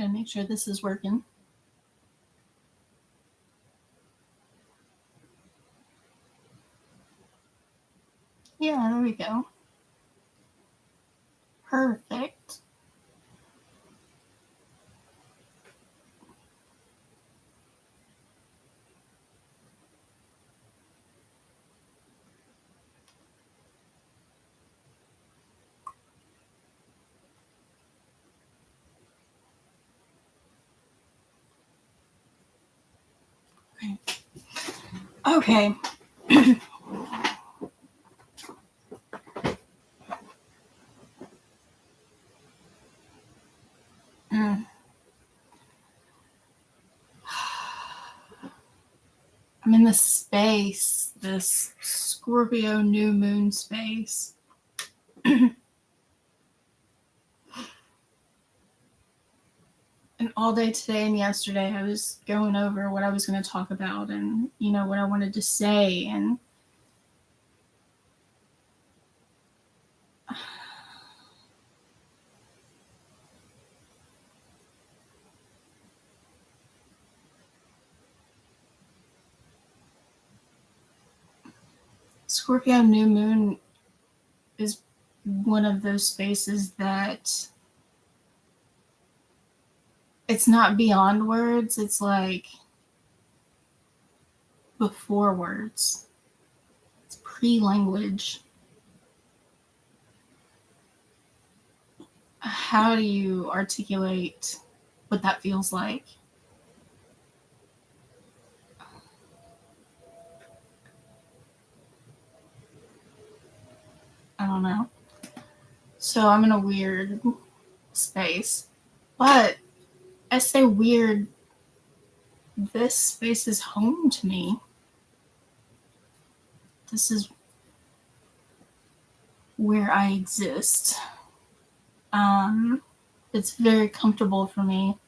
Gotta make sure this is working. Yeah, there we go. Perfect. Okay. I'm in this space, this Scorpio New Moon space. And all day today and yesterday, I was going over what I was going to talk about and, what I wanted to say. And Scorpio New Moon is one of those spaces that it's not beyond words, it's like before words. It's pre-language. How do you articulate what that feels like? I don't know. So I'm in a weird space. But I say weird, this space is home to me. This is where I exist. It's very comfortable for me.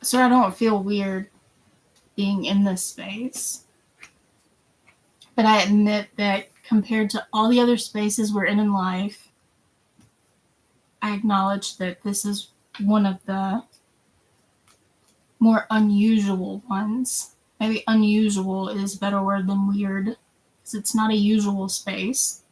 So I don't feel weird being in this space. But I admit that compared to all the other spaces we're in life, I acknowledge that this is one of the more unusual ones. Maybe unusual is a better word than weird, because it's not a usual space.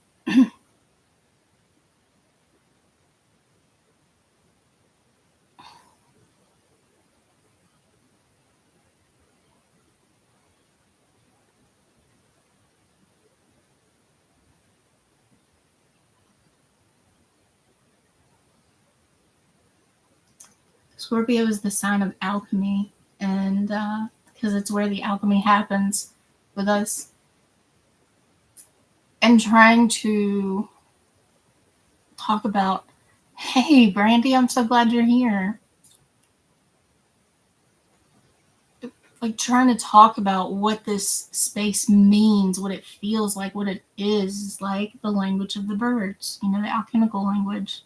Scorpio is the sign of alchemy, and because it's where the alchemy happens with us. And trying to talk about, hey, Brandy, I'm so glad you're here. Like trying to talk about what this space means, what it feels like, what it is like the language of the birds, the alchemical language.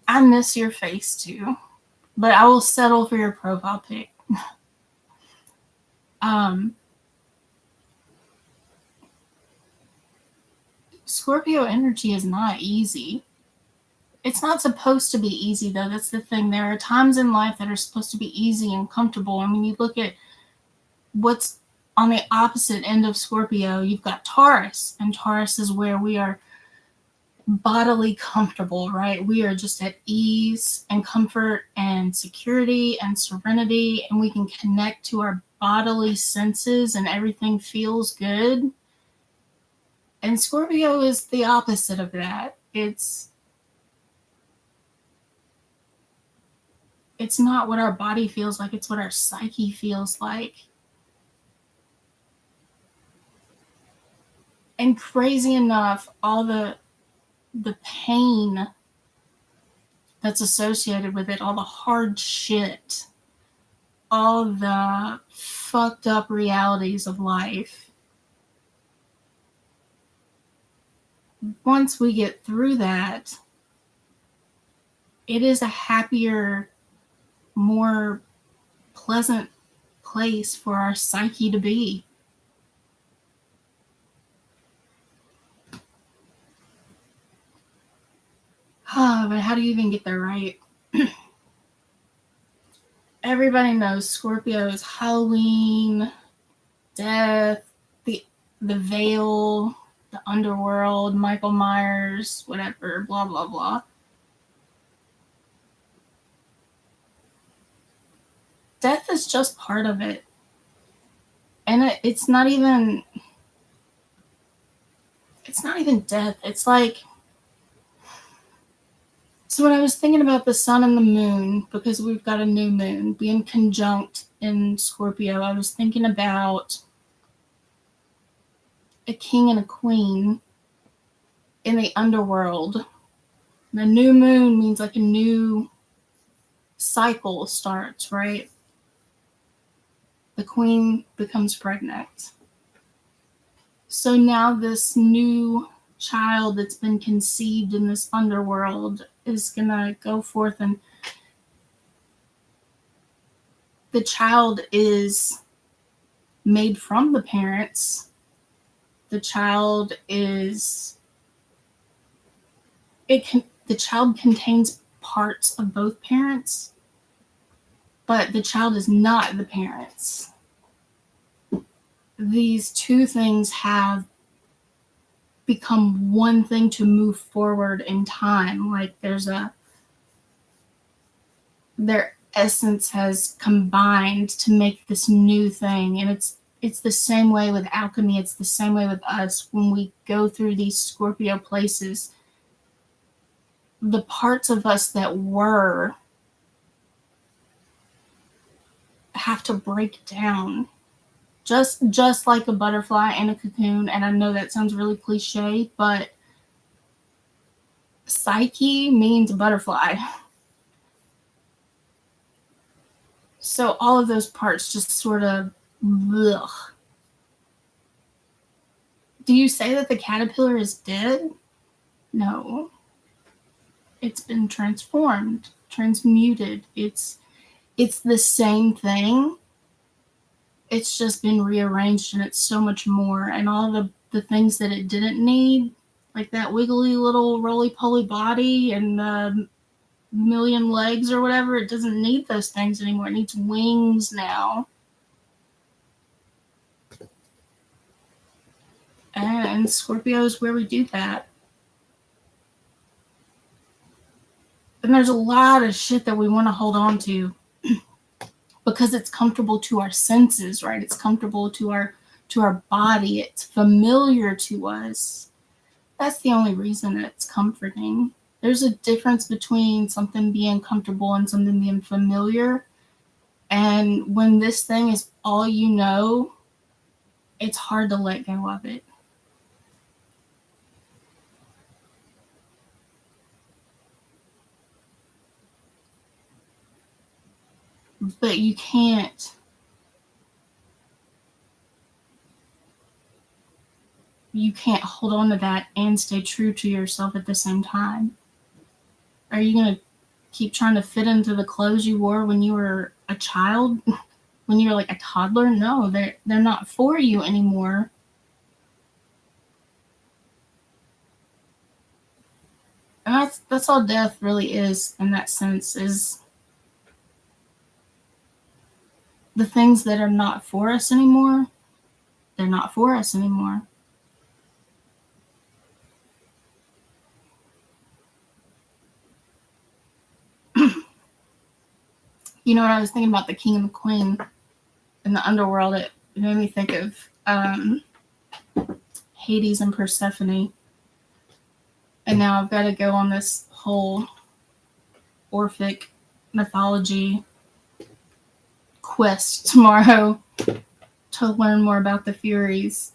I miss your face too, but I will settle for your profile pic. Scorpio energy is not easy. It's not supposed to be easy, though. That's the thing. There are times in life that are supposed to be easy and comfortable. I mean, you look at what's on the opposite end of Scorpio, you've got Taurus, and Taurus is where we are bodily comfortable, right? We are just at ease and comfort and security and serenity, and we can connect to our bodily senses and everything feels good. And Scorpio is the opposite of that. It's not what our body feels like, it's what our psyche feels like. And crazy enough, all the pain that's associated with it, all the hard shit, all the fucked up realities of life, once we get through that, it is a happier, more pleasant place for our psyche to be. But how do you even get there, right? Everybody knows Scorpio is Halloween, death, the veil, the underworld, Michael Myers, whatever, blah, blah, blah. Death is just part of it. And it's not even death. It's like, so when I was thinking about the sun and the moon, because we've got a new moon being conjunct in Scorpio, I was thinking about a king and a queen in the underworld. The new moon means like a new cycle starts, right? The queen becomes pregnant. So now this new child that's been conceived in this underworld is going to go forth, and the child is made from the parents. The child contains parts of both parents, but the child is not the parents. These two things have become one thing to move forward in time. Like their essence has combined to make this new thing. And it's the same way with alchemy. It's the same way with us. When we go through these Scorpio places, the parts of us that were have to break down. Just like a butterfly in a cocoon. And I know that sounds really cliche, but psyche means butterfly. So all of those parts just sort of, ugh. Do you say that the caterpillar is dead? No. It's been transformed, transmuted. It's the same thing. It's just been rearranged, and it's so much more. And all the things that it didn't need, like that wiggly little roly-poly body and the million legs or whatever, it doesn't need those things anymore. It needs wings now. And Scorpio is where we do that. And there's a lot of shit that we want to hold on to because it's comfortable to our senses, right? It's comfortable to our body. It's familiar to us. That's the only reason it's comforting. There's a difference between something being comfortable and something being familiar. And when this thing is all you know, it's hard to let go of it. But you can't hold on to that and stay true to yourself at the same time. Are you going to keep trying to fit into the clothes you wore when you were a child? When you were like a toddler? No, they're not for you anymore. And that's all death really is in that sense, is the things that are not for us anymore, they're not for us anymore. You know what, I was thinking about the king and the queen in the underworld. It made me think of Hades and Persephone. And now I've got to go on this whole Orphic mythology quest tomorrow to learn more about the Furies.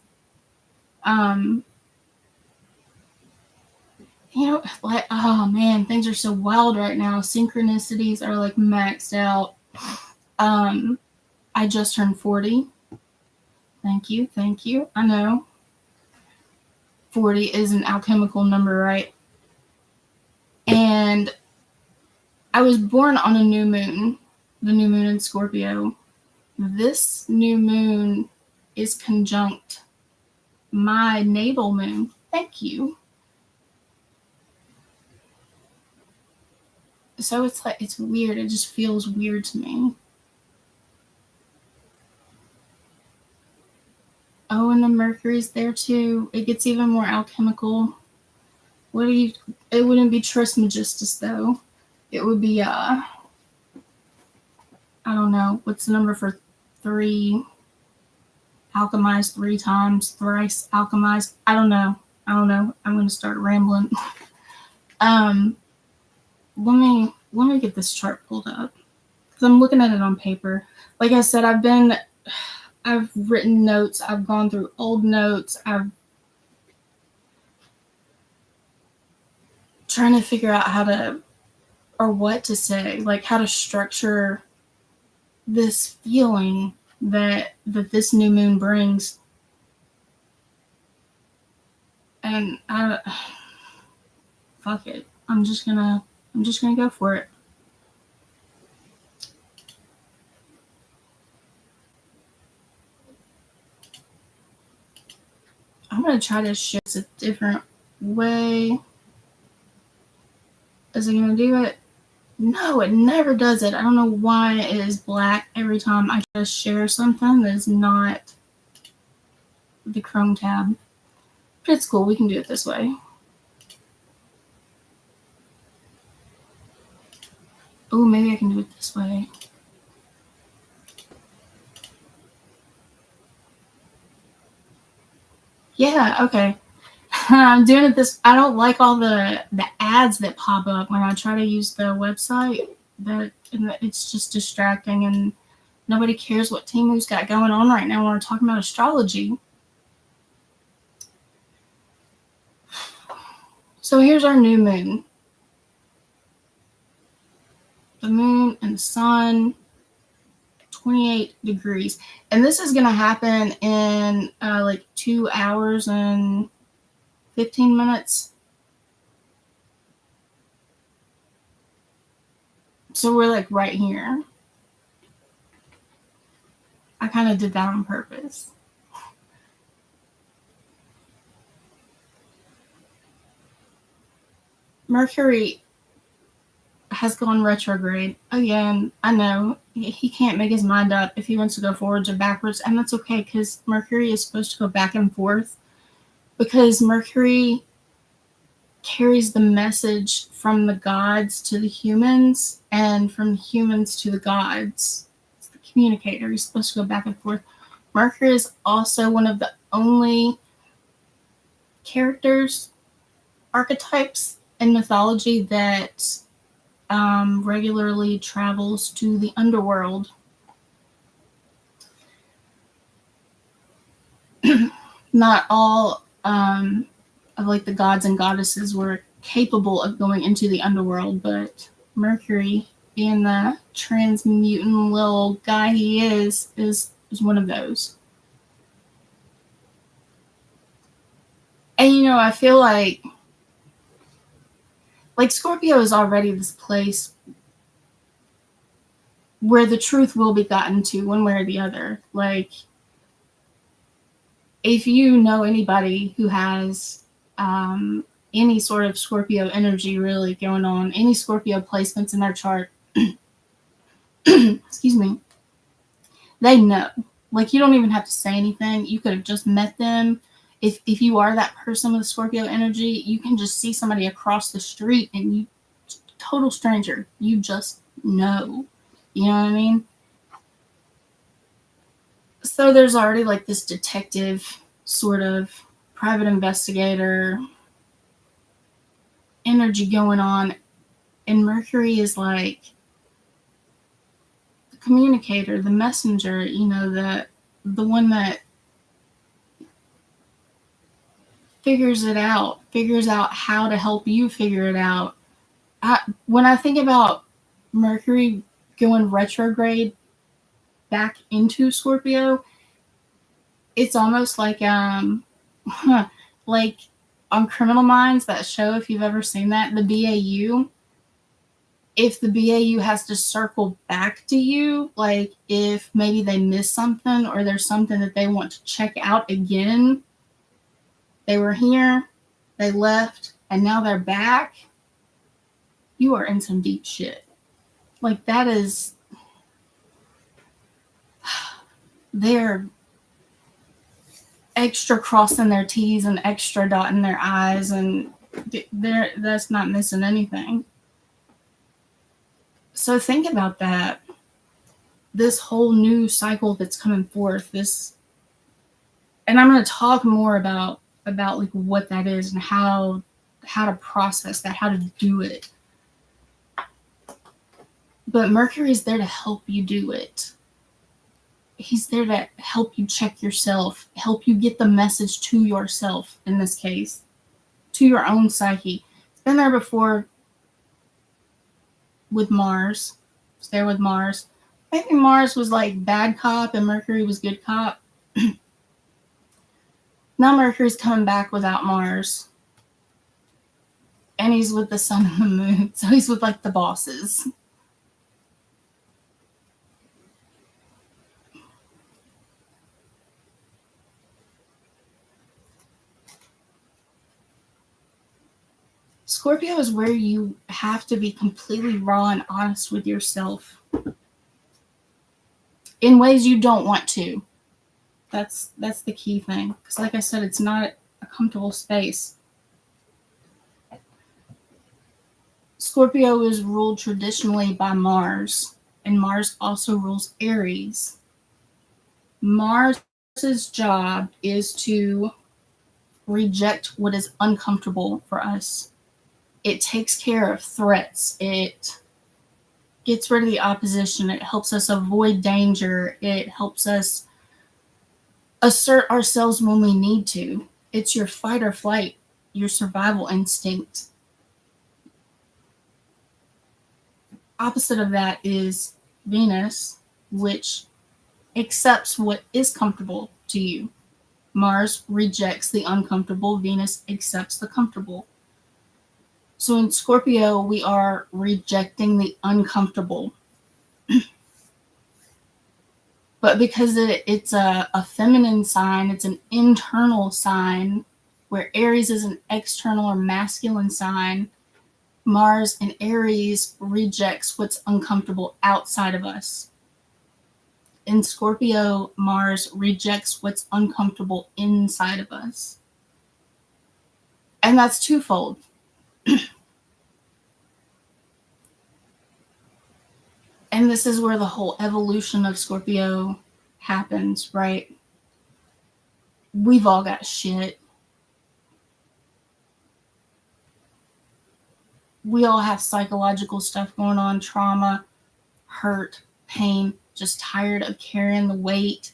You know, like, oh man, things are so wild right now. Synchronicities are like maxed out. I just turned 40. Thank you. I know. 40 is an alchemical number, right? And I was born on a new moon, the new moon in Scorpio. This new moon is conjunct my natal moon. Thank you. So it's like, it's weird. It just feels weird to me. Oh, and the Mercury's there too. It gets even more alchemical. What do you? It wouldn't be Trismegistus though. It would be I don't know. What's the number for 3? Alchemized 3 times, thrice alchemized. I don't know. I'm gonna start rambling. um, let me get this chart pulled up because I'm looking at it on paper. Like I said, I've written notes. I've gone through old notes. I've trying to figure out how to or what to say, like how to structure this feeling that this new moon brings. And fuck it. I'm just gonna go for it. I'm gonna try to share this a different way. Is it gonna do it? No, it never does it. I don't know why it is black every time I try to share something that is not the Chrome tab. But it's cool. We can do it this way. Oh, maybe I can do it this way. Yeah, okay. I'm doing it this. I don't like all the ads that pop up when I try to use the website. It's just distracting, and nobody cares what Timu's got going on right now when we're talking about astrology. So here's our new moon. The moon and the sun, 28 degrees. And this is going to happen in like 2 hours and 15 minutes. So we're like right here. I kind of did that on purpose. Mercury has gone retrograde again. I know he can't make his mind up if he wants to go forwards or backwards, and that's okay because Mercury is supposed to go back and forth because Mercury carries the message from the gods to the humans and from humans to the gods. It's the communicator. He's supposed to go back and forth. Mercury is also one of the only characters, archetypes in mythology that regularly travels to the underworld. Not all of like the gods and goddesses were capable of going into the underworld, but Mercury, being the transmutant little guy he is one of those. And you know, I feel like Scorpio is already this place where the truth will be gotten to one way or the other. Like, if you know anybody who has any sort of Scorpio energy really going on, any Scorpio placements in their chart, excuse me, they know. Like, you don't even have to say anything. You could have just met them. If you are that person with Scorpio energy, you can just see somebody across the street and you, total stranger, you just know. You know what I mean? So there's already like this detective sort of private investigator energy going on, and Mercury is like the communicator, the messenger, you know, the one that figures out how to help you figure it out. When I think about Mercury going retrograde back into Scorpio, it's almost like like on Criminal Minds, that show, if you've ever seen that, the BAU. If the BAU has to circle back to you, like if maybe they missed something or there's something that they want to check out again, they were here, they left, and now they're back. you are in some deep shit. Like, that is, they're extra crossing their T's and extra dotting their I's, and that's not missing anything. So think about that. This whole new cycle that's coming forth, and I'm going to talk more about like what that is and how to process that, how to do it. But Mercury's there to help you do it. He's there to help you check yourself, help you get the message to yourself, in this case, to your own psyche. It's been there before with Mars. It's there with Mars. Maybe Mars was like bad cop and Mercury was good cop. Now Mercury's coming back without Mars. And he's with the sun and the moon. So he's with like the bosses. Scorpio is where you have to be completely raw and honest with yourself in ways you don't want to. That's the key thing. Because like I said, it's not a comfortable space. Scorpio is ruled traditionally by Mars, and Mars also rules Aries. Mars's job is to reject what is uncomfortable for us. It takes care of threats. It gets rid of the opposition. It helps us avoid danger. It helps us assert ourselves when we need to. It's your fight or flight, your survival instinct. Opposite of that is Venus, which accepts what is comfortable to you. Mars rejects the uncomfortable. Venus accepts the comfortable. So in Scorpio, we are rejecting the uncomfortable. But because it's a feminine sign, it's an internal sign, where Aries is an external or masculine sign, Mars in Aries rejects what's uncomfortable outside of us. In Scorpio, Mars rejects what's uncomfortable inside of us. And that's twofold. And this is where the whole evolution of Scorpio happens, right? We've all got shit. We all have psychological stuff going on, trauma, hurt, pain, just tired of carrying the weight.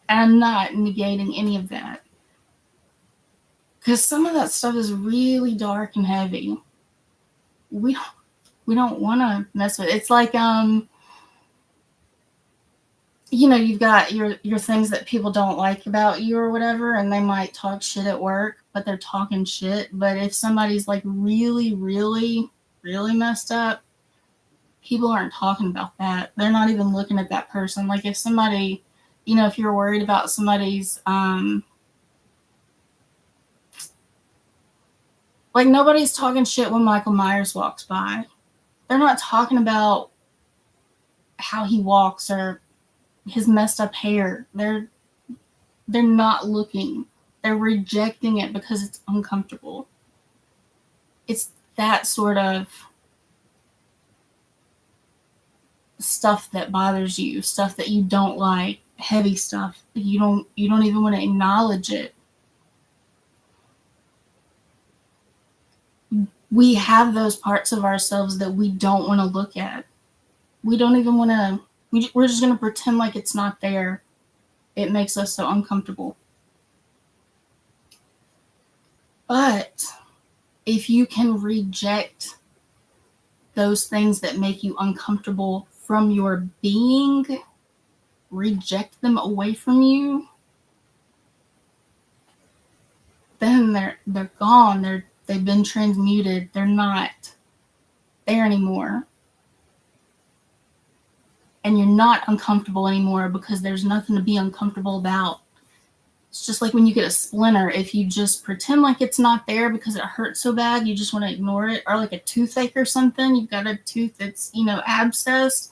And I'm not negating any of that, because some of that stuff is really dark and heavy. We don't want to mess with it. It's like you've got your things that people don't like about you or whatever, and they might talk shit at work, but they're talking shit. But if somebody's like really, really, really messed up, people aren't talking about that. They're not even looking at that person. Like if somebody, if you're worried about somebody's like nobody's talking shit when Michael Myers walks by. They're not talking about how he walks or his messed up hair. They're not looking. They're rejecting it because it's uncomfortable. It's that sort of stuff that bothers you, stuff that you don't like, heavy stuff. You don't even want to acknowledge it. We have those parts of ourselves that we don't want to look at. We don't even want to. We're just going to pretend like it's not there. It makes us so uncomfortable. But if you can reject those things that make you uncomfortable from your being, reject them away from you, then they're gone. They've been transmuted. They're not there anymore. And you're not uncomfortable anymore because there's nothing to be uncomfortable about. It's just like when you get a splinter, if you just pretend like it's not there because it hurts so bad, you just want to ignore it, or like a toothache or something, you've got a tooth that's, abscessed,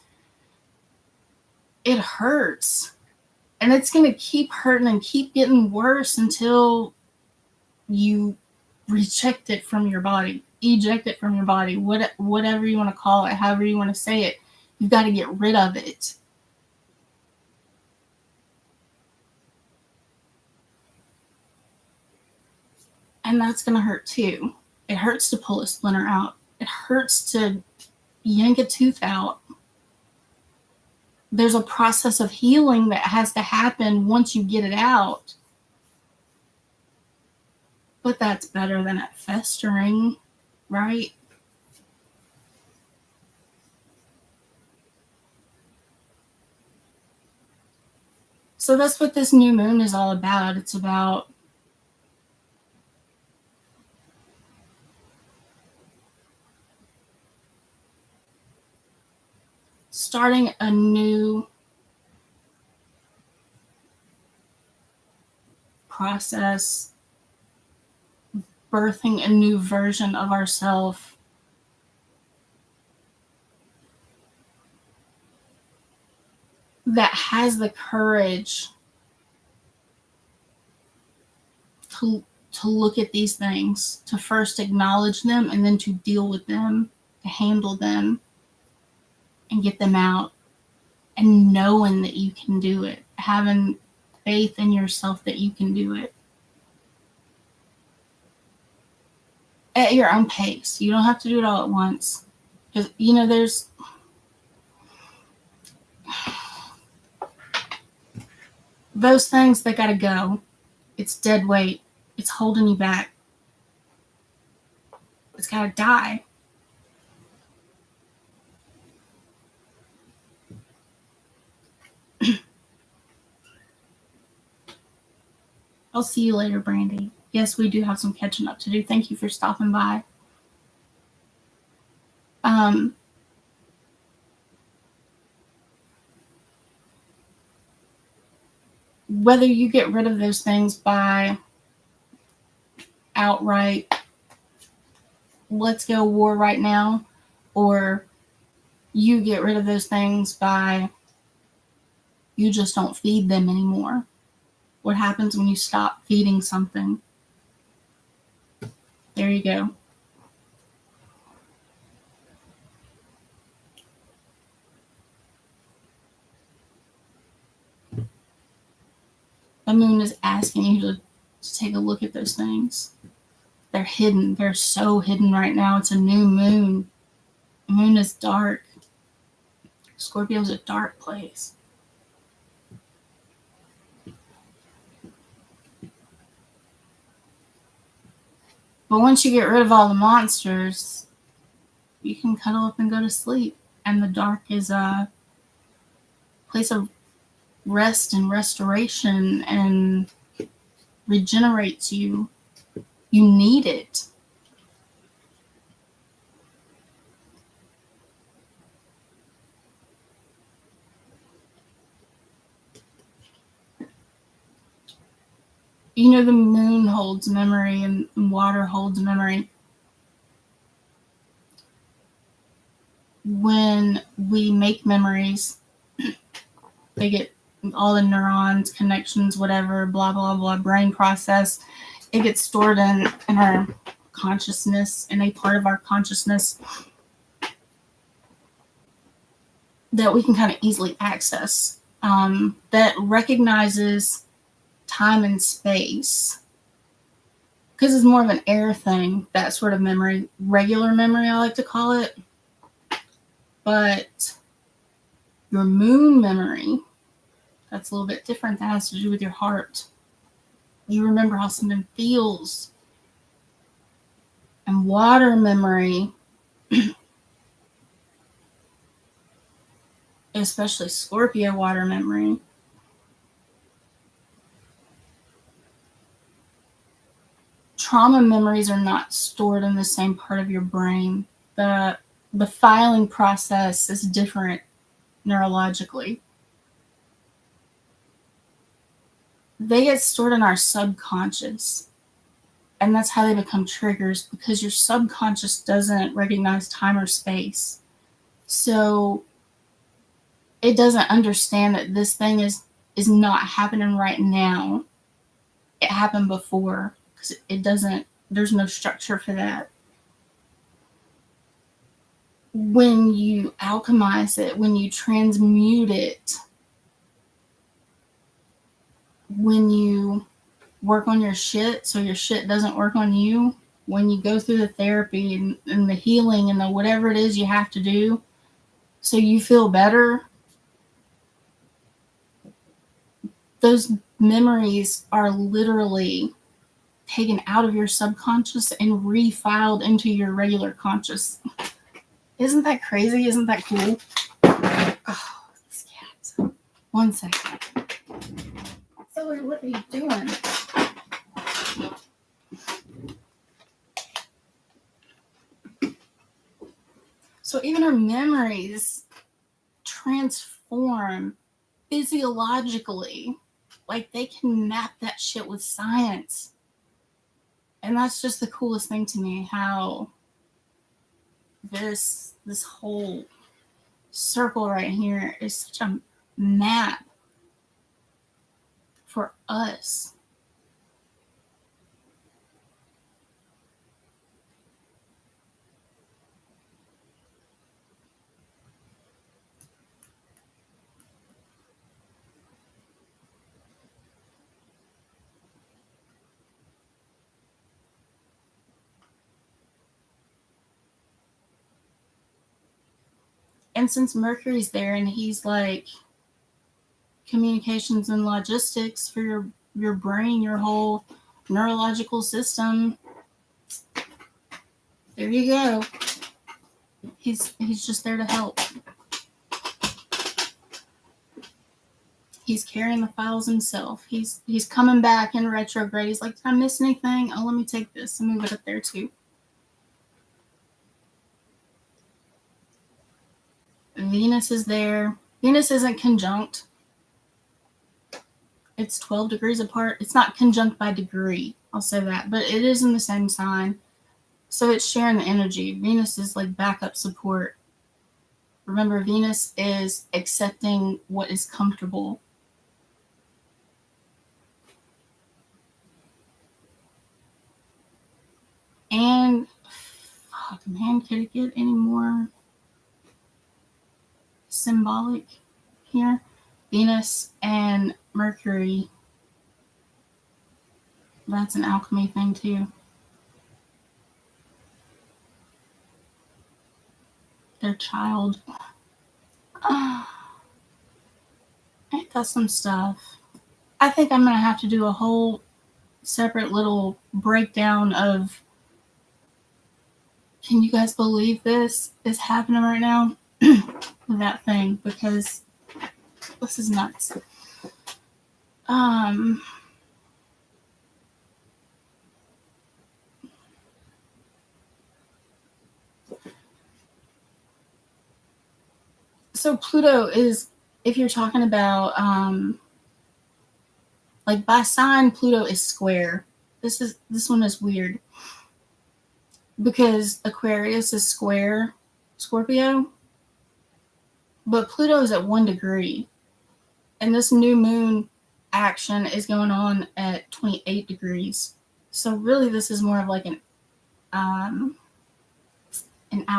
it hurts. And it's going to keep hurting and keep getting worse until you reject it from your body, eject it from your body, whatever you want to call it, however you want to say it. You've got to get rid of it. And that's going to hurt too. It hurts to pull a splinter out. It hurts to yank a tooth out. There's a process of healing that has to happen once you get it out. But that's better than it festering, right? So that's what this new moon is all about. It's about starting a new process, birthing a new version of ourselves that has the courage to look at these things, to first acknowledge them, and then to deal with them, to handle them, and get them out, and knowing that you can do it, having faith in yourself that you can do it at your own pace. You don't have to do it all at once, because there's those things that gotta go. It's dead weight. It's holding you back. It's gotta die. I'll see you later, Brandy. Yes, we do have some catching up to do. Thank you for stopping by. Whether you get rid of those things by outright, let's go war right now, or you get rid of those things by you just don't feed them anymore. What happens when you stop feeding something? There you go. The moon is asking you to take a look at those things. They're hidden. They're so hidden right now. It's a new moon. The moon is dark. Scorpio is a dark place. But once you get rid of all the monsters, you can cuddle up and go to sleep. And the dark is a place of rest and restoration and regenerates you. You need it. The moon holds memory and water holds memory. When we make memories, they get all the neurons, connections, whatever, blah, blah, blah, brain process. It gets stored in our consciousness, in a part of our consciousness that we can kind of easily access, that recognizes time and space, because it's more of an air thing, that sort of memory, regular memory, I like to call it. But your moon memory, that's a little bit different. That has to do with your heart. You remember how something feels. And water memory, especially Scorpio water memory, trauma memories are not stored in the same part of your brain. The filing process is different neurologically. they get stored in our subconscious. And that's how they become triggers, because your subconscious doesn't recognize time or space. So it doesn't understand that this thing is not happening right now. It happened before, because it doesn't, there's no structure for that. When you alchemize it, when you transmute it, when you work on your shit so your shit doesn't work on you, when you go through the therapy and the healing and the whatever it is you have to do so you feel better, those memories are literally taken out of your subconscious and refiled into your regular conscious. Isn't that crazy? Isn't that cool? Oh, these cats. 1 second. So what are you doing? So even our memories transform physiologically. Like, they can map that shit with science. And that's just the coolest thing to me, how this whole circle right here is such a map for us. And since Mercury's there and he's like communications and logistics for your brain, your whole neurological system, there you go. He's just there to help. He's carrying the files himself. He's coming back in retrograde. He's like, did I miss anything? Oh, let me take this and move it up there too. Venus is there. Venus isn't conjunct. It's 12 degrees apart. It's not conjunct by degree, I'll say that, but it is in the same sign. So it's sharing the energy. Venus is like backup support. Remember, Venus is accepting what is comfortable. And, fuck, man, could it get any more symbolic here? Venus and Mercury. That's an alchemy thing too. Their child. Ain't that some stuff? I think I'm going to have to do a whole separate little breakdown of, can you guys believe this is happening right now? That thing, because this is nuts. So Pluto is, if you're talking about like by sign, Pluto is square. This one is weird because Aquarius is square Scorpio, but Pluto is at 1 degree, and this new moon action is going on at 28 degrees. So really, this is more of like an out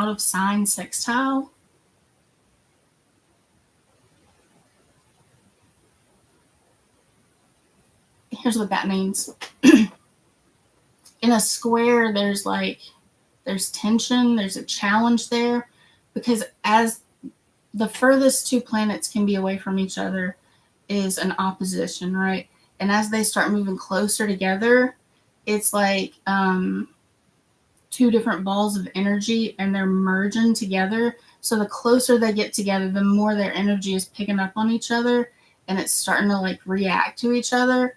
of sign sextile. Here's what that means. In a square, there's tension, there's a challenge there, because as the furthest two planets can be away from each other is an opposition, right? And as they start moving closer together, it's like two different balls of energy, and they're merging together. So the closer they get together, the more their energy is picking up on each other, and it's starting to like react to each other.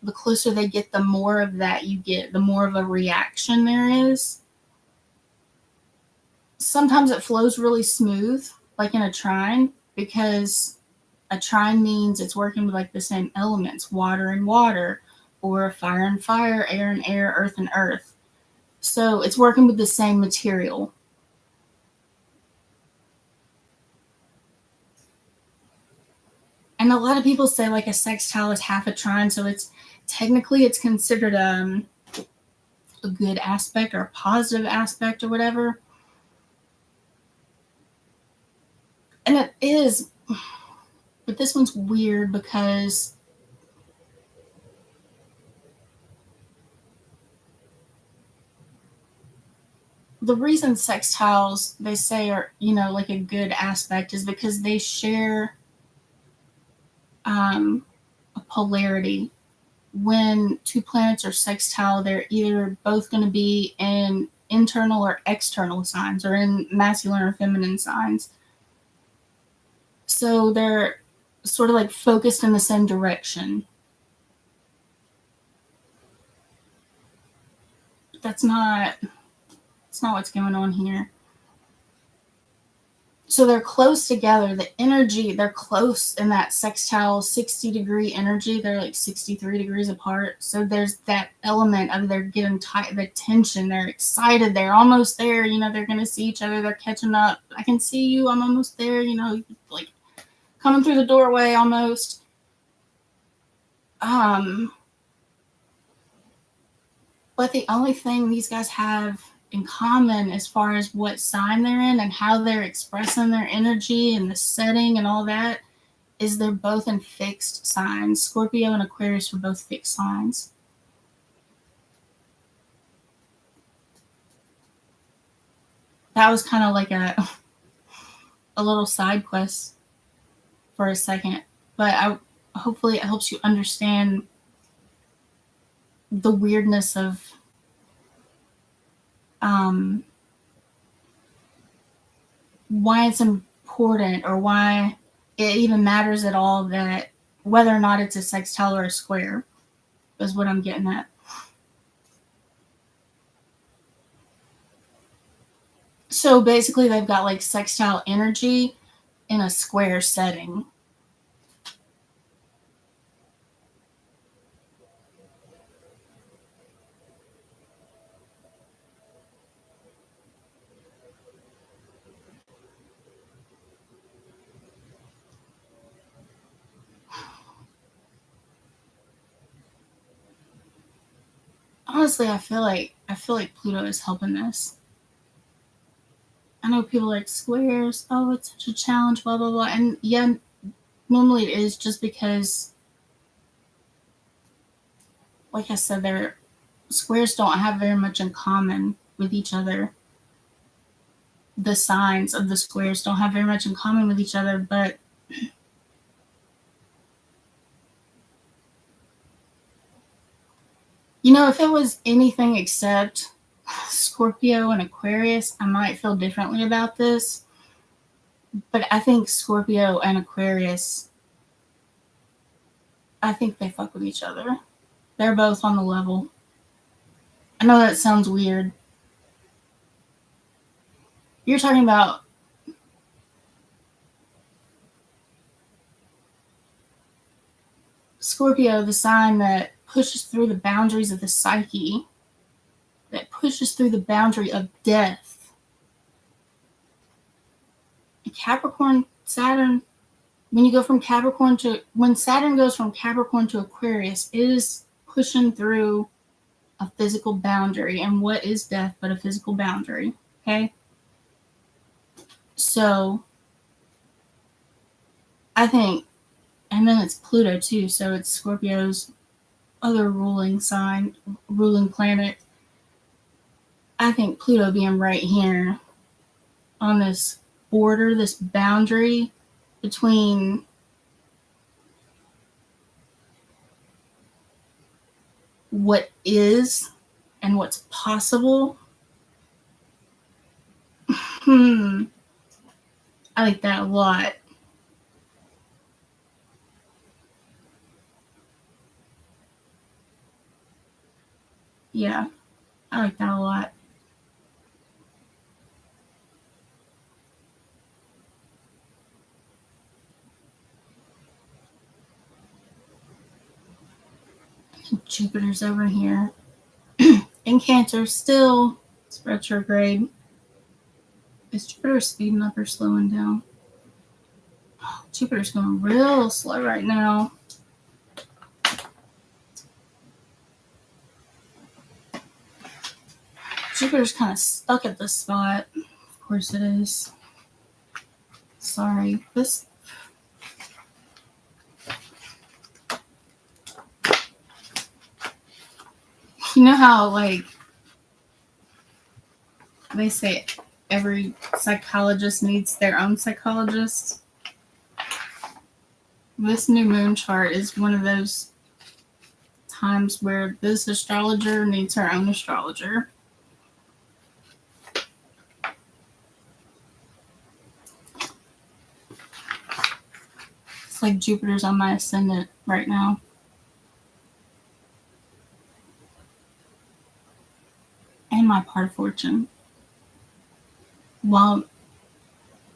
The closer they get, the more of that you get, the more of a reaction there is. Sometimes it flows really smooth, like in a trine, because A trine means it's working with like the same elements, water and water, or fire and fire, air and air, earth and earth. So it's working with the same material. And a lot of people say like a sextile is half a trine, so it's technically it's considered a good aspect or a positive aspect or whatever. And it is, but this one's weird because the reason sextiles they say are, like a good aspect is because they share a polarity. When two planets are sextile, they're either both going to be in internal or external signs, or in masculine or feminine signs. So they're sort of like focused in the same direction. That's not what's going on here. So they're close together. The energy, they're close in that sextile 60-degree energy. They're like 63 degrees apart. So there's that element of they're getting tight, the tension. They're excited. They're almost there. They're going to see each other. They're catching up. I can see you. I'm almost there. Like coming through the doorway almost. But the only thing these guys have in common as far as what sign they're in and how they're expressing their energy and the setting and all that is they're both in fixed signs. Scorpio and Aquarius are both fixed signs. That was kind of like a little side quest for a second, but hopefully it helps you understand the weirdness of why it's important or why it even matters at all, that whether or not it's a sextile or a square is what I'm getting at. So basically they've got like sextile energy in a square setting. Honestly, I feel like Pluto is helping this. I know people like squares, oh, it's such a challenge, blah blah blah. And yeah, normally it is, just because like I said, their squares don't have very much in common with each other. The signs of the squares don't have very much in common with each other, but if it was anything except Scorpio and Aquarius, I might feel differently about this. But I think Scorpio and Aquarius, I think they fuck with each other. They're both on the level. I know that sounds weird. You're talking about Scorpio, the sign that pushes through the boundaries of the psyche, that pushes through the boundary of death. And Capricorn, Saturn, when Saturn goes from Capricorn to Aquarius, it is pushing through a physical boundary. And what is death but a physical boundary? Okay? So I think, and then it's Pluto too, so it's Scorpio's other ruling planet. I think Pluto being right here on this border, this boundary between what is and what's possible. I like that a lot. Yeah, I like that a lot. Jupiter's over here. In Cancer, still it's retrograde. Is Jupiter speeding up or slowing down? Jupiter's going real slow right now. Jupiter's kind of stuck at this spot. Of course it is. Sorry. This... You know how, like, they say every psychologist needs their own psychologist? This new moon chart is one of those times where this astrologer needs her own astrologer. It's like Jupiter's on my ascendant right now. And my part of fortune. While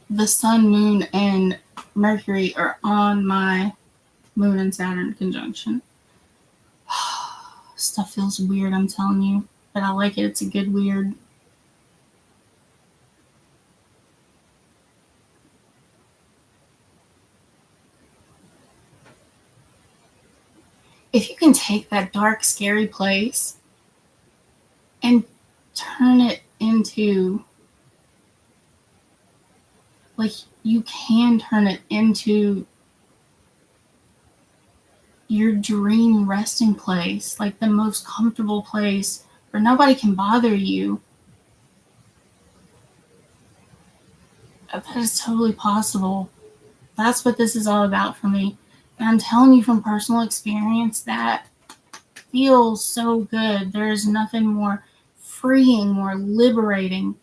the sun, moon, and Mercury are on my moon and Saturn conjunction. Stuff feels weird, I'm telling you. But I like it. It's a good weird. If you can take that dark, scary place and turn it into, like, you can turn it into your dream resting place, like the most comfortable place where nobody can bother you. That is totally possible. That's what this is all about for me. And I'm telling you from personal experience, that feels so good. There's nothing more freeing, more liberating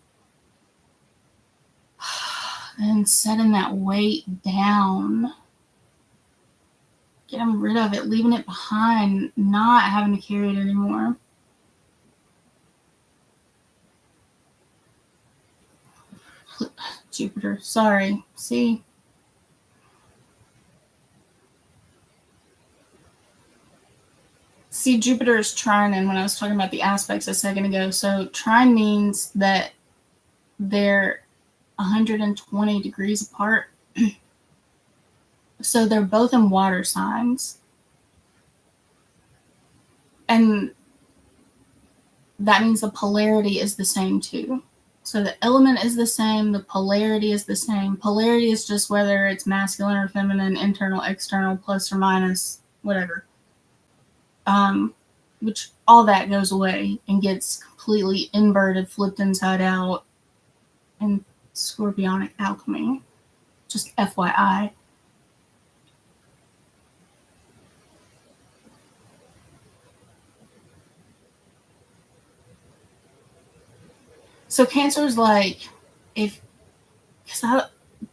than setting that weight down. Getting rid of it, leaving it behind, not having to carry it anymore. Jupiter, sorry. See? See, Jupiter is trining when I was talking about the aspects a second ago. So trine means that they're 120 degrees apart. So they're both in water signs. And that means the polarity is the same too. So the element is the same, the polarity is the same. Polarity is just whether it's masculine or feminine, internal, external, plus or minus, whatever. Which all that goes away and gets completely inverted, flipped inside out in Scorpionic alchemy. Just FYI. So Cancer is like,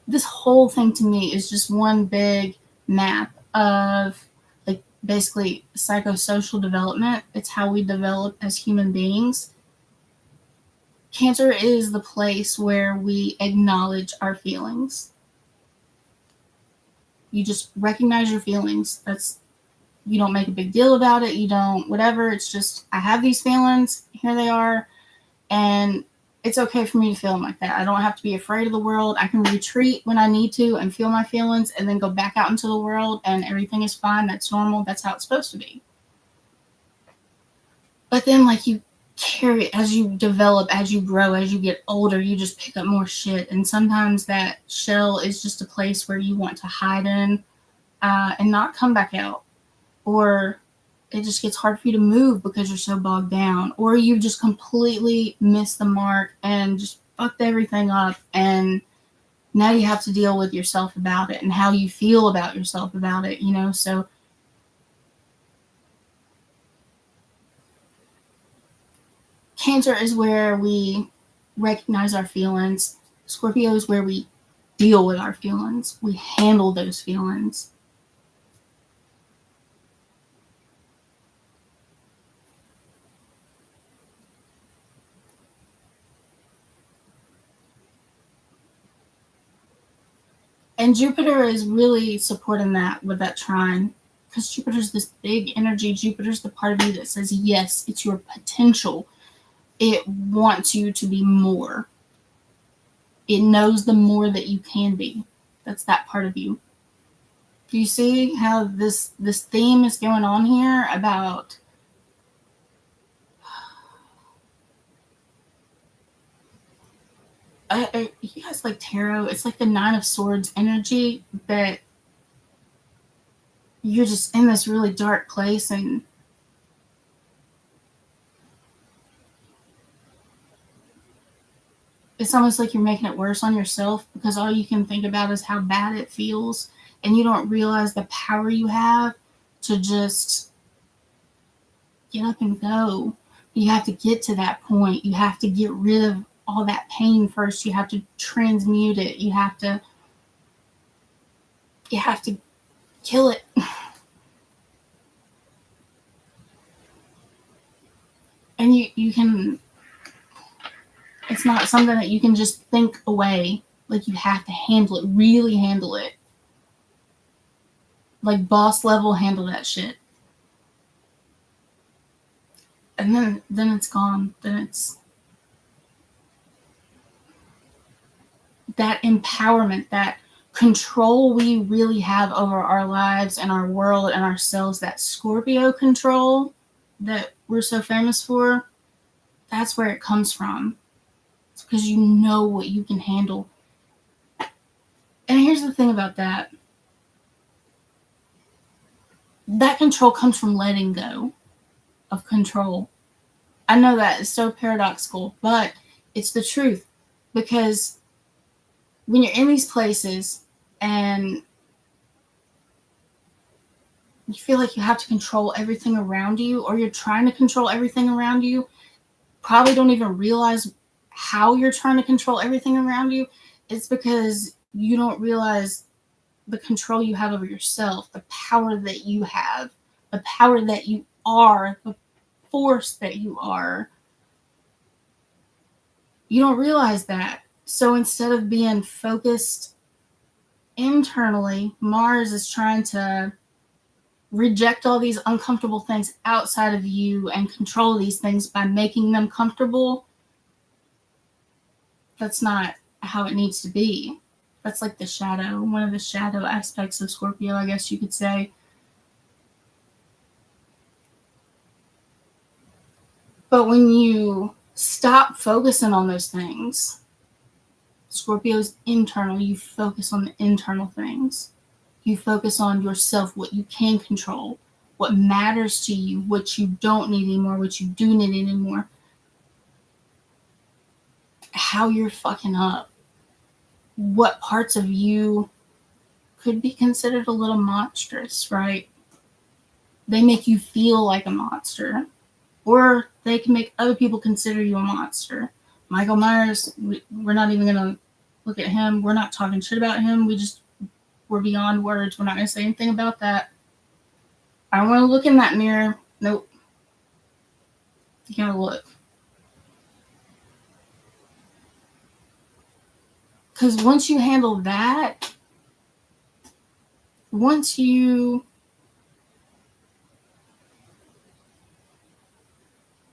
this whole thing to me is just one big map of, like, basically psychosocial development. It's how we develop as human beings. Cancer is the place where we acknowledge our feelings. You just recognize your feelings. You don't make a big deal about it. You don't whatever. It's just, I have these feelings. Here they are. And it's okay for me to feel them like that. I don't have to be afraid of the world. I can retreat when I need to and feel my feelings and then go back out into the world and everything is fine. That's normal. That's how it's supposed to be. But then, like, you carry it as you develop, as you grow, as you get older, you just pick up more shit. And sometimes that shell is just a place where you want to hide in and not come back out. Or it just gets hard for you to move because you're so bogged down, or you just completely missed the mark and just fucked everything up, and now you have to deal with yourself about it and how you feel about yourself about it, you know. So Cancer is where we recognize our feelings. Scorpio is where we deal with our feelings. We handle those feelings. And Jupiter is really supporting that with that trine. Because Jupiter's this big energy. Jupiter's the part of you that says, yes, it's your potential. It wants you to be more. It knows the more that you can be. That's that part of you. Do you see how this theme is going on here about you guys like tarot? It's like the Nine of Swords energy, that you're just in this really dark place, and it's almost like you're making it worse on yourself, because all you can think about is how bad it feels, and you don't realize the power you have to just get up and go. You have to get to that point. You have to get rid of all that pain first. You have to transmute it. You have to kill it. And you can, it's not something that you can just think away. Like, you have to handle it, really handle it. Like, boss level, handle that shit. And then it's gone. Then it's that empowerment, that control we really have over our lives and our world and ourselves, that Scorpio control that we're so famous for. That's where it comes from. It's because you know what you can handle. And here's the thing about that. That control comes from letting go of control. I know that is so paradoxical, but it's the truth. Because when you're in these places and you feel like you have to control everything around you, or you're trying to control everything around you, probably don't even realize how you're trying to control everything around you, it's because you don't realize the control you have over yourself, the power that you have, the power that you are, the force that you are. You don't realize that. So instead of being focused internally, Mars is trying to reject all these uncomfortable things outside of you and control these things by making them comfortable. That's not how it needs to be. That's like the shadow, one of the shadow aspects of Scorpio, I guess you could say. But when you stop focusing on those things, Scorpio's internal, you focus on the internal things. You focus on yourself, what you can control, what matters to you, what you don't need anymore, what you do need anymore. How you're fucking up. What parts of you could be considered a little monstrous, right? They make you feel like a monster. Or they can make other people consider you a monster. Michael Myers, we're not even going to look at him. We're not talking shit about him. We're beyond words. We're not going to say anything about that. I don't want to look in that mirror. Nope. You gotta look. Because once you handle that, once you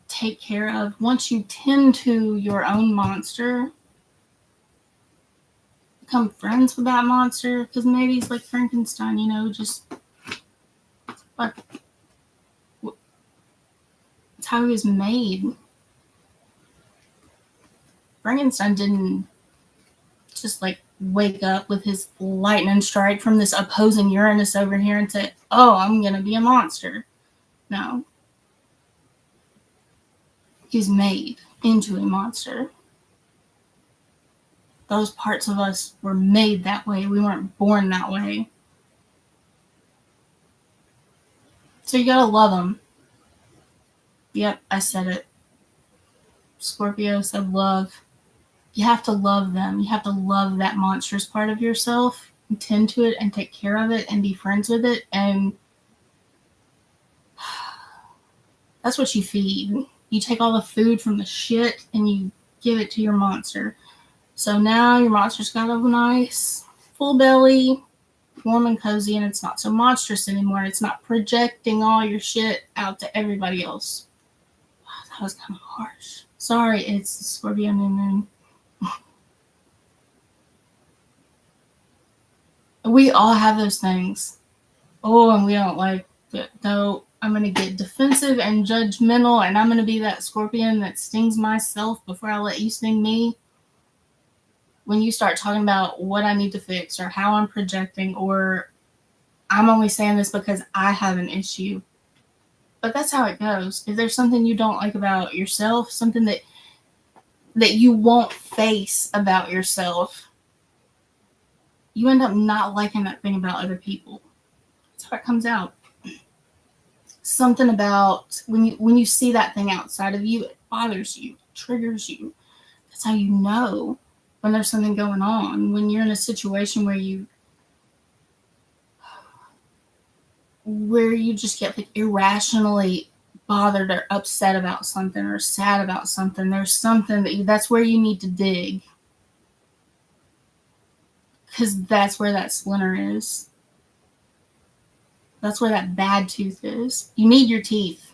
take care of, once you tend to your own monster, become friends with that monster, because maybe it's like Frankenstein, just like it's how he was made. Frankenstein didn't just like wake up with his lightning strike from this opposing Uranus over here and say, oh, I'm gonna be a monster. No. He's made into a monster. Those parts of us were made that way. We weren't born that way. So you gotta love them. Yep, I said it. Scorpio said love. You have to love them. You have to love that monstrous part of yourself and tend to it and take care of it and be friends with it. And that's what you feed. You take all the food from the shit and you give it to your monster. So now your monster's got a nice full belly. warm and cozy, and it's not so monstrous anymore. It's not projecting all your shit out to everybody else. Oh, that was kind of harsh. Sorry, it's Scorpio New Moon. We all have those things. Oh, and we don't like it. No, I'm going to get defensive and judgmental, and I'm going to be that scorpion that stings myself before I let you sting me. When you start talking about what I need to fix or how I'm projecting, or I'm only saying this because I have an issue. But that's how it goes. If there's something you don't like about yourself, something that you won't face about yourself, you end up not liking that thing about other people. That's how it comes out. Something about when you see that thing outside of you, it bothers you, it triggers you. That's how you know when there's something going on. When you're in a situation where you just get like irrationally bothered or upset about something or sad about something, there's something that's where you need to dig, because that's where that splinter is. That's where that bad tooth is. You need your teeth.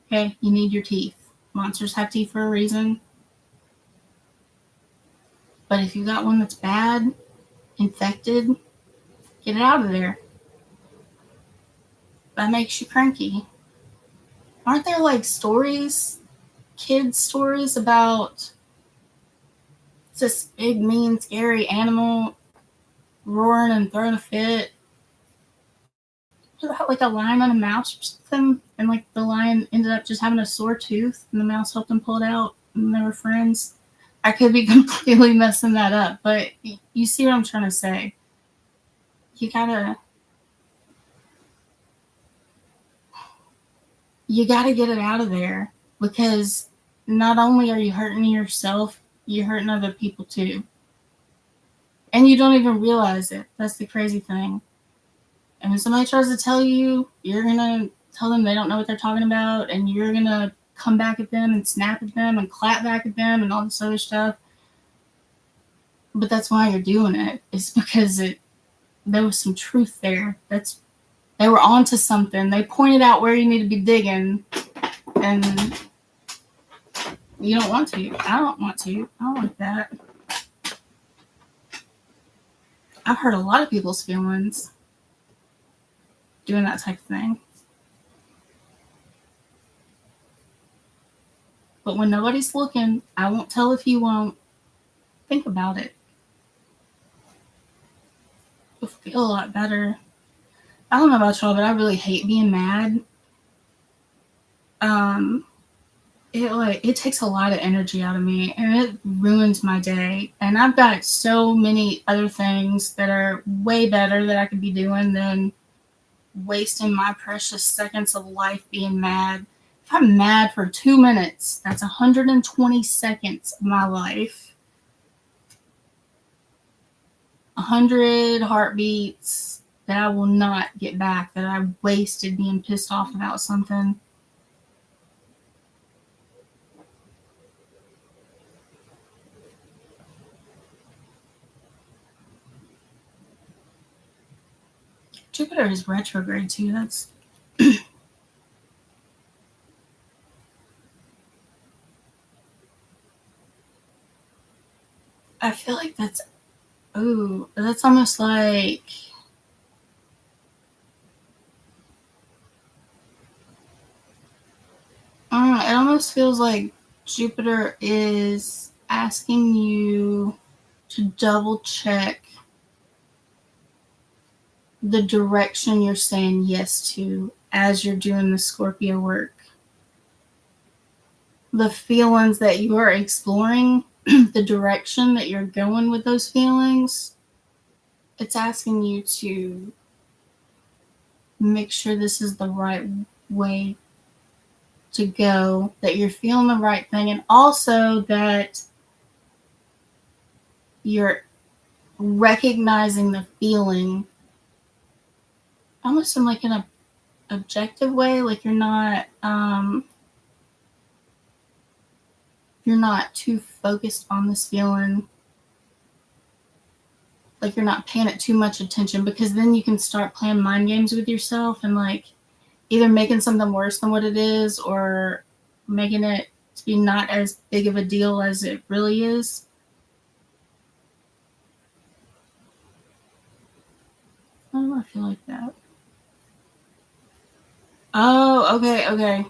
Okay? You need your teeth. Monsters have teeth for a reason. But if you got one that's bad, infected, get it out of there. That makes you cranky. Aren't there like stories, kids' stories about this big, mean, scary animal roaring and throwing a fit? Like a lion and a mouse or something, and like the lion ended up just having a sore tooth, and the mouse helped him pull it out, and they were friends. I could be completely messing that up, but you see what I'm trying to say. You gotta get it out of there, because not only are you hurting yourself, you're hurting other people too, and you don't even realize it. That's the crazy thing. And when somebody tries to tell you, you're gonna tell them they don't know what they're talking about, and you're gonna come back at them and snap at them and clap back at them and all this other stuff. But that's why you're doing it. It's because there was some truth there. They were onto something. They pointed out where you need to be digging, and you don't want to. I don't want to. I don't like that. I've hurt a lot of people's feelings doing that type of thing. But when nobody's looking, I won't tell if you won't. Think about it. You'll feel a lot better. I don't know about y'all, but I really hate being mad. It takes a lot of energy out of me, and it ruins my day. And I've got so many other things that are way better that I could be doing than wasting my precious seconds of life being mad. If I'm mad for 2 minutes, that's 120 seconds of my life. 100 heartbeats that I will not get back, that I wasted being pissed off about something. Jupiter is retrograde too. That's I feel like that's almost like it almost feels like Jupiter is asking you to double check the direction you're saying yes to as you're doing the Scorpio work. The feelings that you are exploring, the direction that you're going with those feelings, it's asking you to make sure this is the right way to go, that you're feeling the right thing, and also that you're recognizing the feeling almost in like an objective way, like you're not too focused on this feeling, like you're not paying it too much attention, because then you can start playing mind games with yourself and like either making something worse than what it is or making it to be not as big of a deal as it really is. Oh, I feel like that. Oh, okay.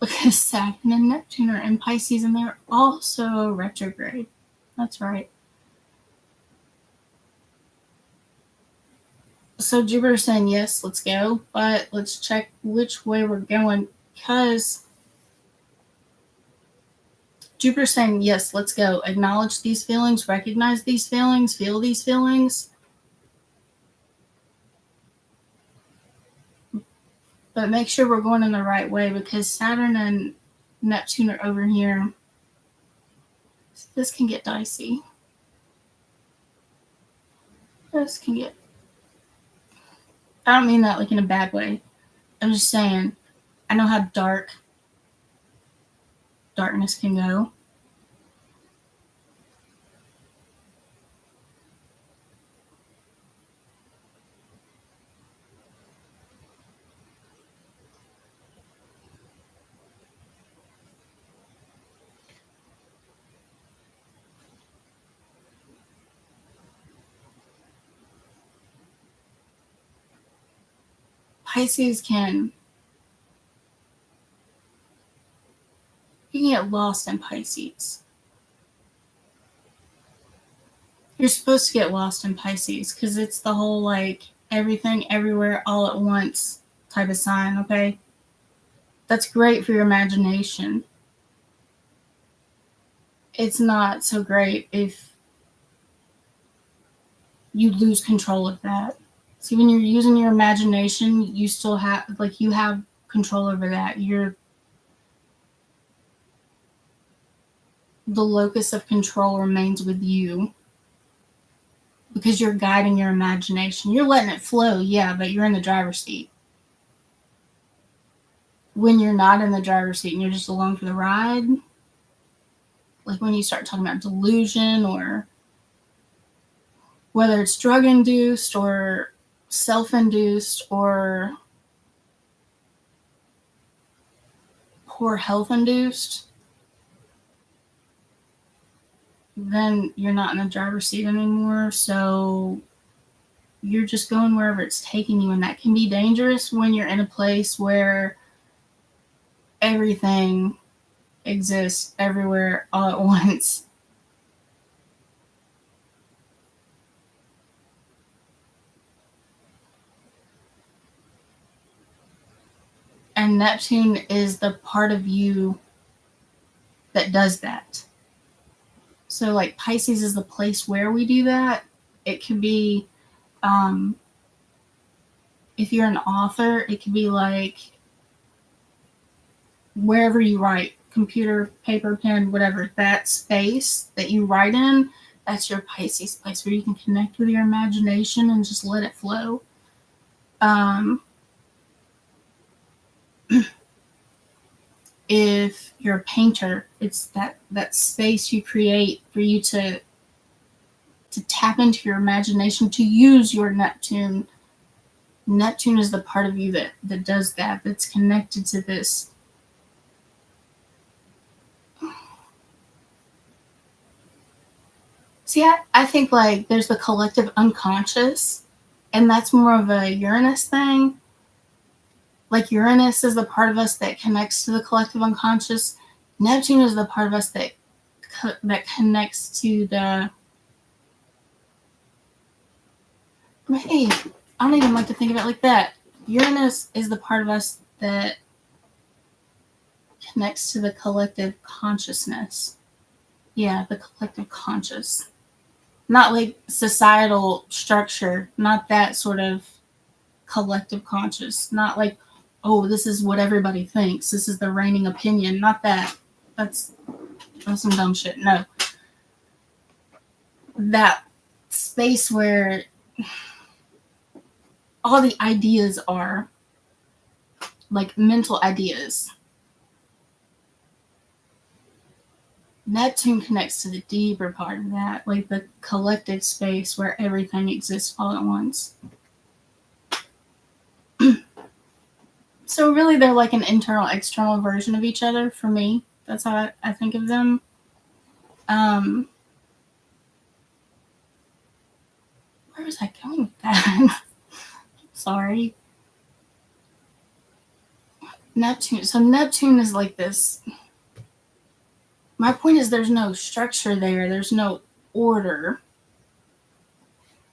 Because Saturn and Neptune are in Pisces and they're also retrograde. That's right. So Jupiter's saying yes, let's go, but let's check which way we're going, because Jupiter's saying yes, let's go. Acknowledge these feelings, recognize these feelings, feel these feelings. But make sure we're going in the right way, because Saturn and Neptune are over here. This can get dicey. This can get... I don't mean that like in a bad way. I'm just saying, I know how darkness can go. Pisces can... You can get lost in Pisces. You're supposed to get lost in Pisces because it's the whole like everything, everywhere, all at once type of sign, okay? That's great for your imagination. It's not so great if you lose control of that. See, when you're using your imagination, you still have, like, you have control over that. The locus of control remains with you because you're guiding your imagination. You're letting it flow, yeah, but you're in the driver's seat. When you're not in the driver's seat and you're just along for the ride, like when you start talking about delusion, or whether it's drug induced or self-induced or poor health induced, then you're not in the driver's seat anymore. So you're just going wherever it's taking you, and that can be dangerous when you're in a place where everything exists everywhere all at once. And Neptune is the part of you that does that. So like Pisces is the place where we do that. It could be, if you're an author, it could be like wherever you write, computer, paper, pen, whatever, that space that you write in, that's your Pisces place where you can connect with your imagination and just let it flow. If you're a painter, it's that space you create for you to tap into your imagination, to use your Neptune. Neptune is the part of you that does that, that's connected to this. See, I think like there's the collective unconscious, and that's more of a Uranus thing. Like Uranus is the part of us that connects to the collective unconscious. Neptune is the part of us that connects to the... Hey, I don't even like to think of it like that. Uranus is the part of us that connects to the collective consciousness. Yeah, the collective conscious. Not like societal structure, not that sort of collective conscious. Not like, oh, this is what everybody thinks, this is the reigning opinion. Not that. That's some dumb shit. No. That space where all the ideas are, like mental ideas, Neptune connects to the deeper part of that, like the collective space where everything exists all at once. So really they're like an internal, external version of each other for me. That's how I think of them. Where was I going with that? Sorry. Neptune. So Neptune is like this. My point is there's no structure there. There's no order.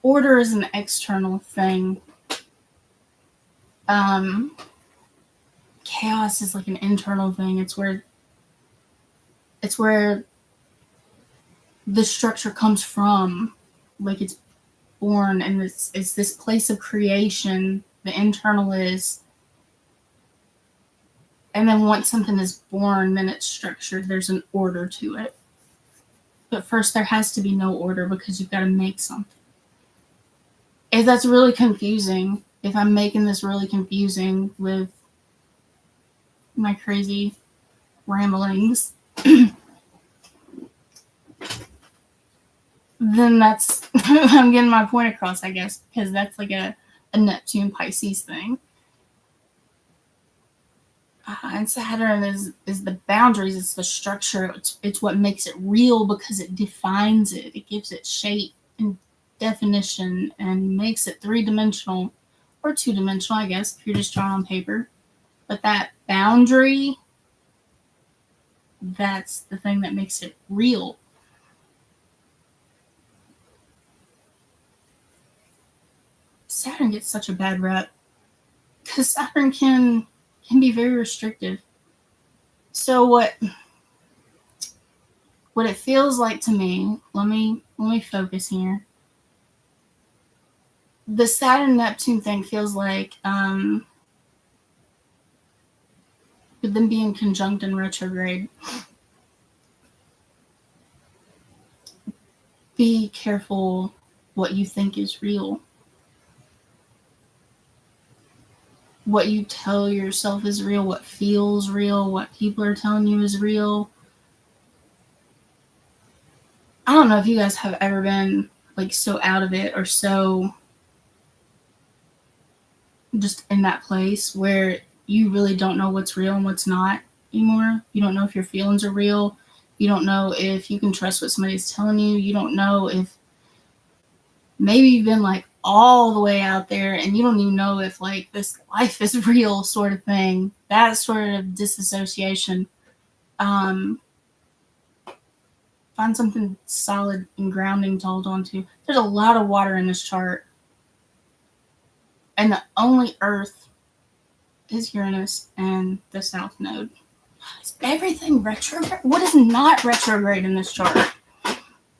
Order is an external thing. Chaos is like an internal thing. It's where the structure comes from. Like it's born, and it's this place of creation. The internal is. And then once something is born, then it's structured. There's an order to it. But first there has to be no order because you've got to make something. If that's really confusing, if I'm making this really confusing with my crazy ramblings, then that's, I'm getting my point across, I guess, because that's like a Neptune Pisces thing. And Saturn is the boundaries, it's the structure, it's what makes it real because it defines it. It gives it shape and definition and makes it three-dimensional or two-dimensional, I guess, if you're just drawing on paper. But that boundary, that's the thing that makes it real. Saturn gets such a bad rep because Saturn can be very restrictive. So what it feels like to me, let me focus here. The Saturn Neptune thing feels like them being conjunct in retrograde. Be careful what you think is real. What you tell yourself is real, what feels real, what people are telling you is real. I don't know if you guys have ever been like so out of it or so just in that place where you really don't know what's real and what's not anymore. You don't know if your feelings are real. You don't know if you can trust what somebody's telling you. You don't know if maybe you've been like all the way out there and you don't even know if like this life is real sort of thing. That sort of disassociation. Find something solid and grounding to hold on to. There's a lot of water in this chart. And the only Earth is Uranus and the South Node. Is everything retrograde? What is not retrograde in this chart?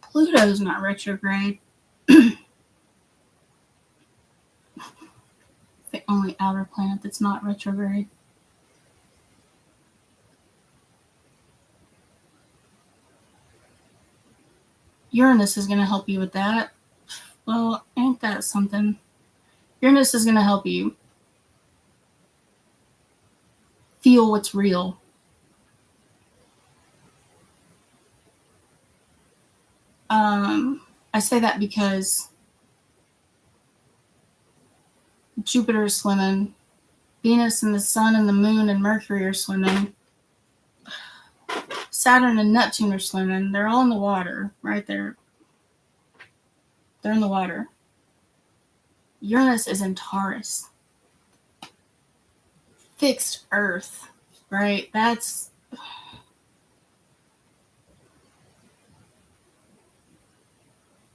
Pluto's not retrograde. The only outer planet that's not retrograde. Uranus is going to help you with that. Well, ain't that something? Uranus is going to help you feel what's real. I say that because Jupiter is swimming, Venus and the Sun and the Moon and Mercury are swimming, Saturn and Neptune are swimming. They're all in the water, right there. They're in the water. Uranus is in Taurus. Fixed Earth, right? That's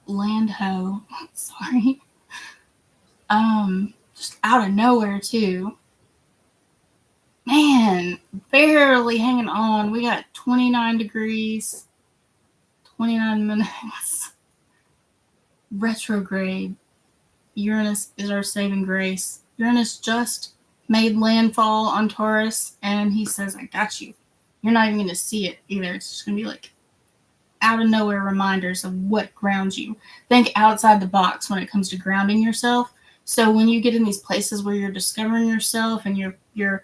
land ho. Sorry. Just out of nowhere too. Man, barely hanging on. We got 29 degrees, 29 minutes. Retrograde. Uranus is our saving grace. Uranus just made landfall on Taurus, and he says, I got you. You're not even going to see it either. It's just going to be like out of nowhere reminders of what grounds you. Think outside the box when it comes to grounding yourself. So when you get in these places where you're discovering yourself and you're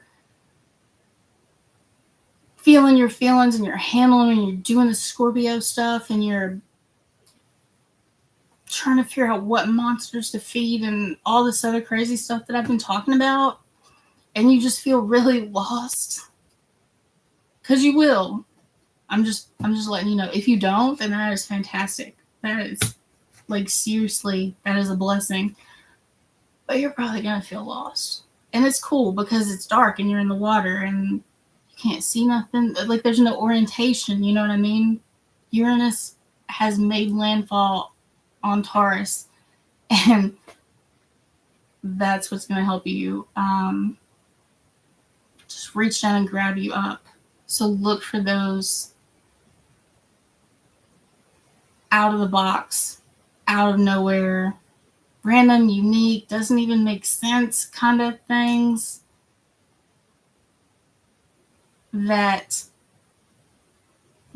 feeling your feelings and you're handling and you're doing the Scorpio stuff and you're trying to figure out what monsters to feed and all this other crazy stuff that I've been talking about, and you just feel really lost, because you will. I'm just letting you know. If you don't, then that is fantastic. That is, like, seriously, that is a blessing. But you're probably gonna feel lost, and it's cool because it's dark and you're in the water and you can't see nothing. Like, there's no orientation. You know what I mean? Uranus has made landfall on Taurus, and that's what's going to help you just reach down and grab you up. So look for those out of the box, out of nowhere, random, unique, doesn't even make sense kind of things that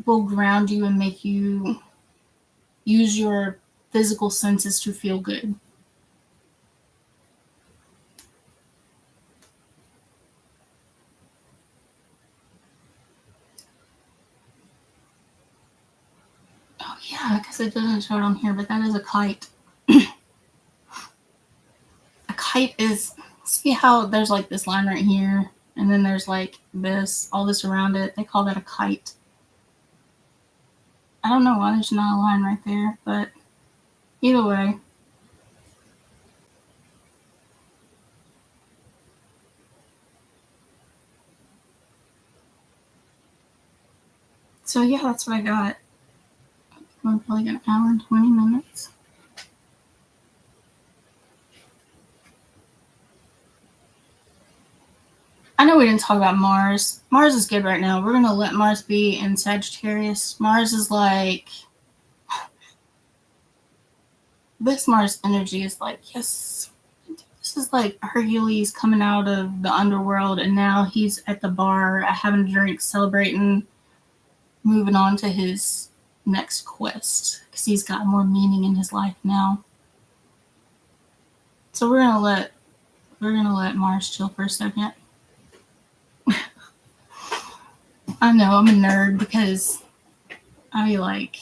will ground you and make you use your physical senses to feel good. Oh yeah, because it doesn't show it on here, but that is a kite. A kite is, see how there's like this line right here, and then there's like this, all this around it. They call that a kite. I don't know why there's not a line right there, but either way. So yeah, that's what I got. I'm probably got an hour and 20 minutes. I know we didn't talk about Mars. Mars is good right now. We're going to let Mars be in Sagittarius. Mars is like, this Mars energy is like, yes, this is like Hercules coming out of the underworld, and now he's at the bar having a drink, celebrating, moving on to his next quest, because he's got more meaning in his life now. So we're gonna let Mars chill for a second. I know I'm a nerd because I like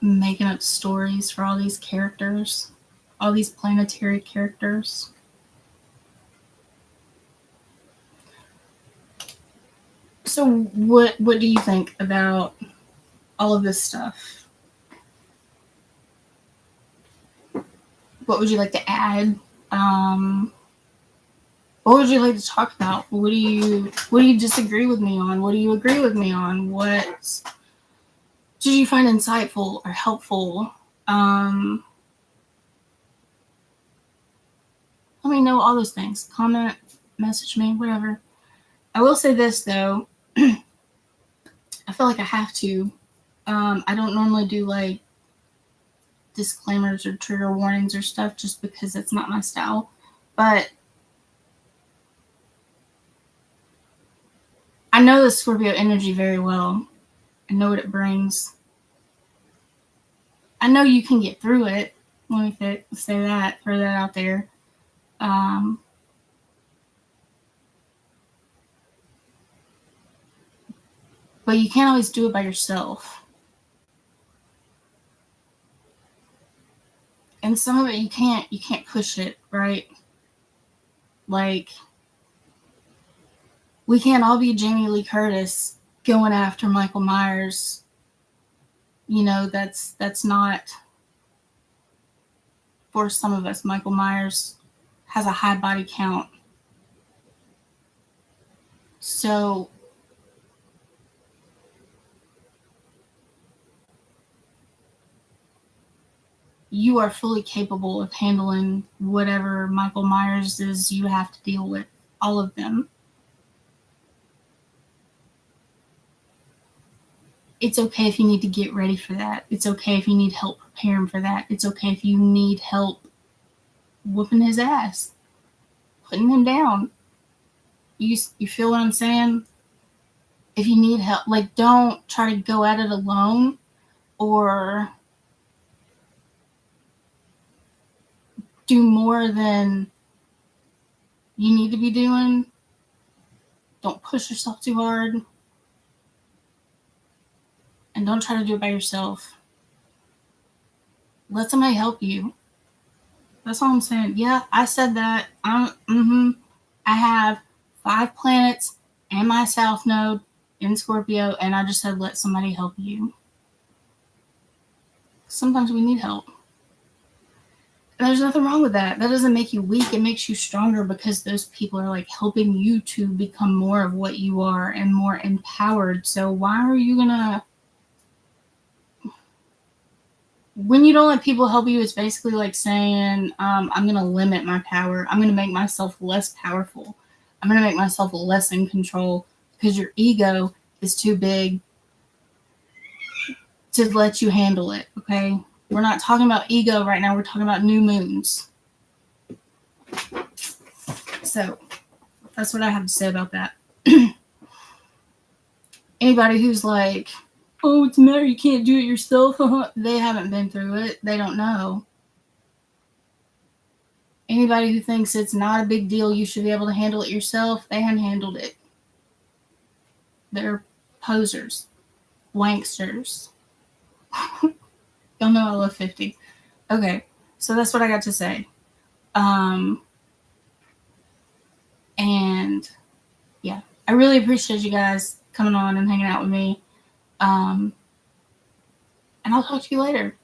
making up stories for all these characters, all these planetary characters. So what do you think about all of this stuff? What would you like to add? What would you like to talk about? What do you disagree with me on? What do you agree with me on? What did you find insightful or helpful? Let me know all those things. Comment, message me, whatever. I will say this though. I feel like I have to. I don't normally do like disclaimers or trigger warnings or stuff just because it's not my style. But I know the Scorpio energy very well. I know what it brings. I know you can get through it. Let me say that, throw that out there. But you can't always do it by yourself. And some of it you can't push it, right? Like, we can't all be Jamie Lee Curtis going after Michael Myers. You know, that's not, for some of us. Michael Myers has a high body count. So you are fully capable of handling whatever Michael Myers is you have to deal with, all of them. It's okay if you need to get ready for that. It's okay if you need help preparing for that. It's okay if you need help whooping his ass, putting him down. You feel what I'm saying? If you need help, like, don't try to go at it alone or do more than you need to be doing Don't push yourself too hard. And don't try to do it by yourself. Let somebody help you. That's all I'm saying. Yeah, I said that. I have 5 planets and my South Node in Scorpio, and I just said let somebody help you. Sometimes we need help. And there's nothing wrong with that. That doesn't make you weak. It makes you stronger because those people are like helping you to become more of what you are and more empowered. So why are you gonna, when you don't let people help you, it's basically like saying, I'm gonna limit my power. I'm gonna make myself less powerful. I'm gonna make myself less in control because your ego is too big to let you handle it. Okay, we're not talking about ego right now. We're talking about new moons. So that's what I have to say about that. Anybody who's like, oh, what's the matter? You can't do it yourself. They haven't been through it. They don't know. Anybody who thinks it's not a big deal, you should be able to handle it yourself, they haven't handled it. They're posers. Wanksters. Y'all know I love 50. Okay, so that's what I got to say. And yeah, I really appreciate you guys coming on and hanging out with me. And I'll talk to you later.